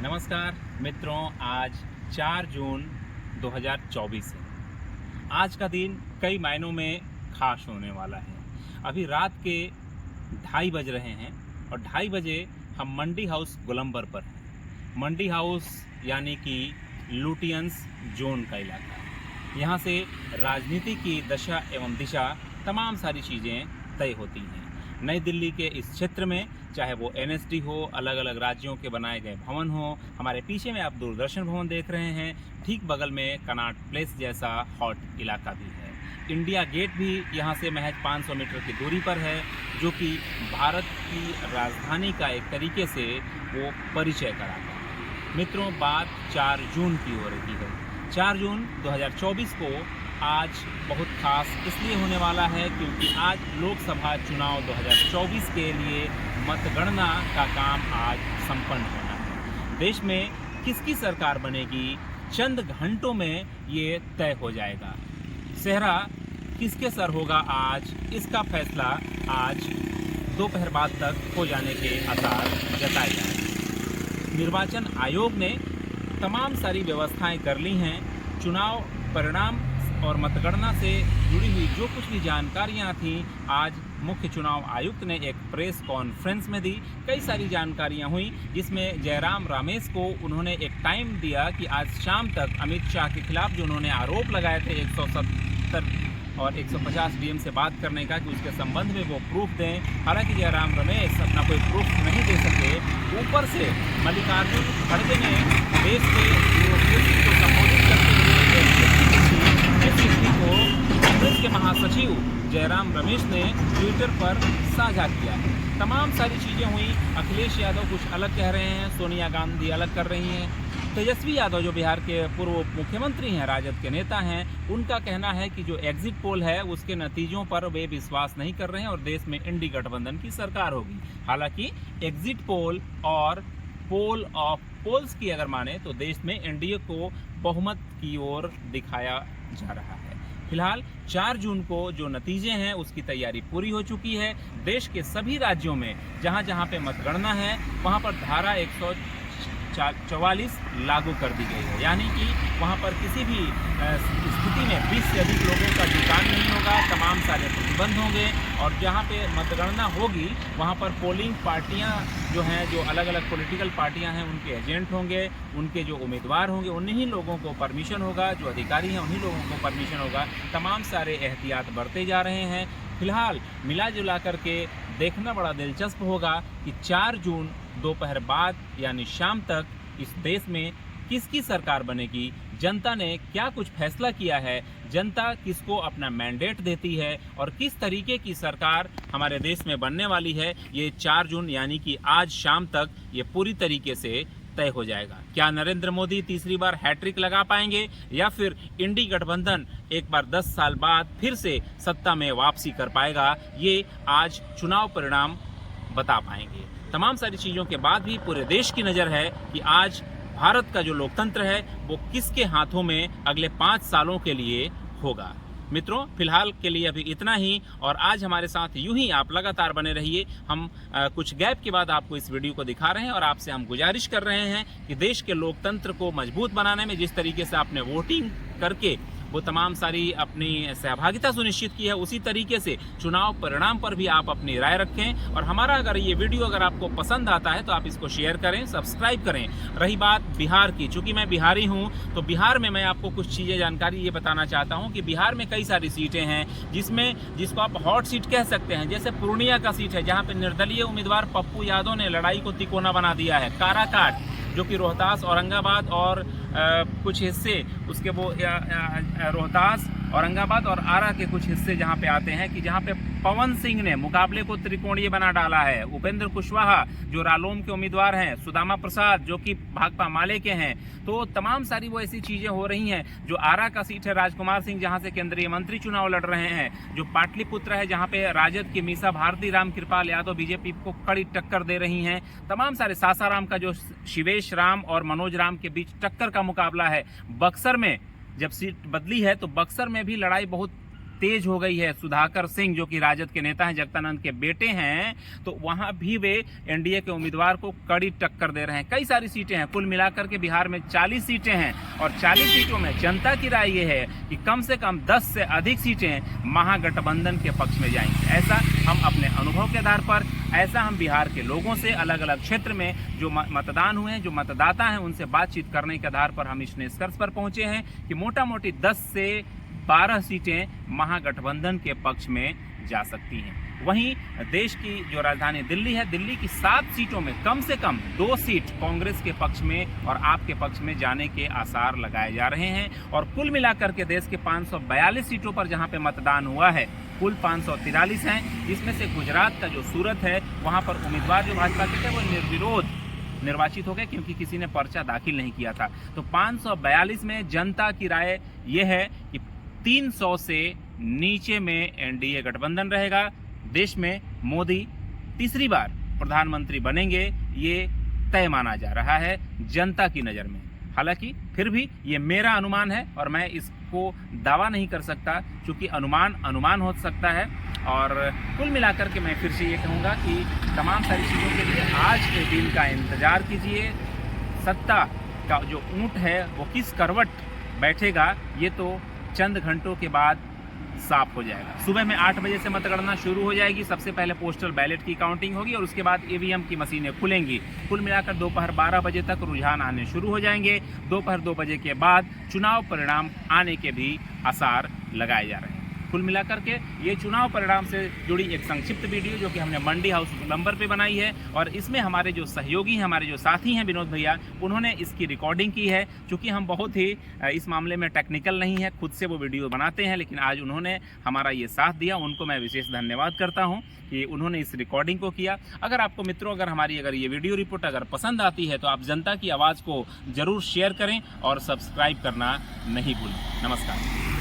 नमस्कार मित्रों, आज 4 जून 2024 है। आज का दिन कई मायनों में खास होने वाला है। अभी रात के 2:30 बज रहे हैं और 2:30 बजे हम मंडी हाउस गोलंबर पर हैं। मंडी हाउस यानी कि लुटियंस जोन का इलाका। यहाँ से राजनीति की दशा एवं दिशा तमाम सारी चीज़ें तय होती हैं। नई दिल्ली के इस क्षेत्र में चाहे वो एनएसडी हो, अलग अलग राज्यों के बनाए गए भवन हो, हमारे पीछे में आप दूरदर्शन भवन देख रहे हैं, ठीक बगल में कनॉट प्लेस जैसा हॉट इलाका भी है। इंडिया गेट भी यहाँ से महज 500 मीटर की दूरी पर है, जो कि भारत की राजधानी का एक तरीके से वो परिचय कराता है। मित्रों, बात 4 जून की हो रही है। 4 जून 2024 को आज बहुत खास इसलिए होने वाला है क्योंकि आज लोकसभा चुनाव 2024 के लिए मतगणना का काम आज संपन्न होना है। देश में किसकी सरकार बनेगी, चंद घंटों में ये तय हो जाएगा। सेहरा किसके सर होगा आज, इसका फैसला आज दोपहर बाद तक हो जाने के आसार जताए जाएंगे। निर्वाचन आयोग ने तमाम सारी व्यवस्थाएं कर ली हैं। चुनाव परिणाम और मतगणना से जुड़ी हुई जो कुछ भी जानकारियां थीं, आज मुख्य चुनाव आयुक्त ने एक प्रेस कॉन्फ्रेंस में दी। कई सारी जानकारियां हुई, जिसमें जयराम रमेश को उन्होंने एक टाइम दिया कि आज शाम तक अमित शाह के खिलाफ जो उन्होंने आरोप लगाए थे 170 और 150 डीएम से बात करने का, कि उसके संबंध में वो प्रूफ दें। हालांकि जयराम रमेश अपना कोई प्रूफ नहीं दे सके। ऊपर से मल्लिकार्जुन खड़गे ने देश के को संबोधित करते हुए को कांग्रेस के महासचिव जयराम रमेश ने ट्विटर पर साझा किया है। तमाम सारी चीज़ें हुई। अखिलेश यादव कुछ अलग कह रहे हैं, सोनिया गांधी अलग कर रही हैं। तेजस्वी यादव जो बिहार के पूर्व मुख्यमंत्री हैं, राजद के नेता हैं, उनका कहना है कि जो एग्जिट पोल है उसके नतीजों पर वे विश्वास नहीं कर रहे हैं और देश में इंडी गठबंधन की सरकार होगी। हालांकि एग्जिट पोल और पोल ऑफ पोल्स की अगर माने तो देश में एनडीए को बहुमत की ओर दिखाया जा रहा है। फिलहाल 4 जून को जो नतीजे हैं उसकी तैयारी पूरी हो चुकी है। देश के सभी राज्यों में जहां जहां पे मतगणना है वहां पर धारा 144 लागू कर दी गई है, यानी कि वहां पर किसी भी स्थिति में 20 से अधिक लोगों का जुटान नहीं होगा। तमाम सारे प्रतिबंध होंगे और जहां पे मतगणना होगी वहां पर पोलिंग पार्टियां जो हैं, जो अलग अलग पॉलिटिकल पार्टियां हैं, उनके एजेंट होंगे, उनके जो उम्मीदवार होंगे उन्हीं लोगों को परमिशन होगा, जो अधिकारी हैं उन्हीं लोगों को परमिशन होगा। तमाम सारे एहतियात बरते जा रहे हैं। फिलहाल मिला जुला करके देखना बड़ा दिलचस्प होगा कि 4 जून दोपहर बाद यानी शाम तक इस देश में किसकी सरकार बनेगी, जनता ने क्या कुछ फैसला किया है, जनता किसको अपना मैंडेट देती है और किस तरीके की सरकार हमारे देश में बनने वाली है, ये 4 जून यानी कि आज शाम तक ये पूरी तरीके से तय हो जाएगा। क्या नरेंद्र मोदी तीसरी बार हैट्रिक लगा पाएंगे या फिर इंडी गठबंधन एक बार 10 साल बाद फिर से सत्ता में वापसी कर पाएगा, ये आज चुनाव परिणाम बता पाएंगे। तमाम सारी चीज़ों के बाद भी पूरे देश की नज़र है कि आज भारत का जो लोकतंत्र है वो किसके हाथों में अगले 5 सालों के लिए होगा। मित्रों, फिलहाल के लिए अभी इतना ही और आज हमारे साथ यूं ही आप लगातार बने रहिए। हम कुछ गैप के बाद आपको इस वीडियो को दिखा रहे हैं और आपसे हम गुजारिश कर रहे हैं कि देश के लोकतंत्र को मजबूत बनाने में जिस तरीके से आपने वोटिंग करके वो तमाम सारी अपनी सहभागिता सुनिश्चित की है, उसी तरीके से चुनाव परिणाम पर भी आप अपनी राय रखें। और हमारा अगर ये वीडियो अगर आपको पसंद आता है तो आप इसको शेयर करें, सब्सक्राइब करें। रही बात बिहार की, चूंकि मैं बिहारी हूँ तो बिहार में मैं आपको कुछ चीज़ें जानकारी ये बताना चाहता हूँ कि बिहार में कई सारी सीटें हैं जिसको आप हॉट सीट कह सकते हैं। जैसे पूर्णिया का सीट है जहाँ पर निर्दलीय उम्मीदवार पप्पू यादव ने लड़ाई को तिकोना बना दिया है। काराकाट जो कि रोहतास, औरंगाबाद और कुछ हिस्से उसके वो रोहतास, औरंगाबाद और आरा के कुछ हिस्से जहां पे आते हैं कि जहां पे पवन सिंह ने मुकाबले को त्रिकोणीय बना डाला है। उपेंद्र कुशवाहा जो रालोम के उम्मीदवार हैं, सुदामा प्रसाद जो कि भाकपा माले के हैं। तो तमाम सारी वो ऐसी चीज़ें हो रही हैं। जो आरा का सीट है राजकुमार सिंह जहां से केंद्रीय मंत्री चुनाव लड़ रहे हैं। जो पाटलिपुत्र है जहां पे राजद की मीसा भारती रामकृपाल यादव बीजेपी को कड़ी टक्कर दे रही हैं। तमाम सारे सासाराम का जो शिवेश राम और मनोज राम के बीच टक्कर का मुकाबला है। बक्सर में जब सीट बदली है तो बक्सर में भी लड़ाई बहुत तेज हो गई है। सुधाकर सिंह जो कि राजद के नेता हैं, जगदानंद के बेटे हैं, तो वहां भी वे एनडीए के उम्मीदवार को कड़ी टक्कर दे रहे हैं। कई सारी सीटें हैं, कुल मिलाकर के बिहार में 40 सीटें हैं और 40 सीटों में जनता की राय ये है कि कम से कम 10 से अधिक सीटें महागठबंधन के पक्ष में जाएंगी। ऐसा हम अपने अनुभव के आधार पर, ऐसा हम बिहार के लोगों से, अलग अलग क्षेत्र में जो मतदान हुए हैं, जो मतदाता हैं, उनसे बातचीत करने के आधार पर हम इस निष्कर्ष पर पहुंचे हैं कि मोटा मोटी 10 से 12 सीटें महागठबंधन के पक्ष में जा सकती हैं। वहीं देश की जो राजधानी दिल्ली है, दिल्ली की 7 सीटों में कम से कम 2 सीट कांग्रेस के पक्ष में और आप के पक्ष में जाने के आसार लगाए जा रहे हैं। और कुल मिलाकर के देश के 542 सीटों पर जहां पे मतदान हुआ है, कुल 543 हैं, जिसमें से गुजरात का जो सूरत है, वहां पर उम्मीदवार जो भाजपा के थे वो निर्विरोध निर्वाचित हो गए क्योंकि किसी ने पर्चा दाखिल नहीं किया था। तो 542 में जनता की राय ये है कि 300 से नीचे में एनडीए गठबंधन रहेगा। देश में मोदी तीसरी बार प्रधानमंत्री बनेंगे, ये तय माना जा रहा है जनता की नज़र में। हालांकि फिर भी ये मेरा अनुमान है और मैं इसको दावा नहीं कर सकता, क्योंकि अनुमान हो सकता है। और कुल मिलाकर के मैं फिर से ये कहूँगा कि तमाम सारी चीज़ों के लिए आज के दिन का इंतज़ार कीजिए। सत्ता का जो ऊँट है वो किस करवट बैठेगा, ये तो चंद घंटों के बाद साफ हो जाएगा। सुबह में 8 बजे से मतगणना शुरू हो जाएगी। सबसे पहले पोस्टल बैलेट की काउंटिंग होगी और उसके बाद ईवीएम की मशीनें खुलेंगी। कुल मिलाकर दोपहर 12 बजे तक रुझान आने शुरू हो जाएंगे। दोपहर 2 बजे के बाद चुनाव परिणाम आने के भी आसार लगाए जा रहे हैं। कुल मिलाकर के ये चुनाव परिणाम से जुड़ी एक संक्षिप्त वीडियो जो कि हमने मंडी हाउस नंबर पे बनाई है, और इसमें हमारे जो सहयोगी हैं, हमारे जो साथी हैं विनोद भैया, उन्होंने इसकी रिकॉर्डिंग की है। चूँकि हम बहुत ही इस मामले में टेक्निकल नहीं है, खुद से वो वीडियो बनाते हैं, लेकिन आज उन्होंने हमारा ये साथ दिया। उनको मैं विशेष धन्यवाद करता हूँ कि उन्होंने इस रिकॉर्डिंग को किया। अगर आपको मित्रों हमारी ये वीडियो रिपोर्ट अगर पसंद आती है तो आप जनता की आवाज़ को ज़रूर शेयर करें और सब्सक्राइब करना नहीं भूलें। नमस्कार।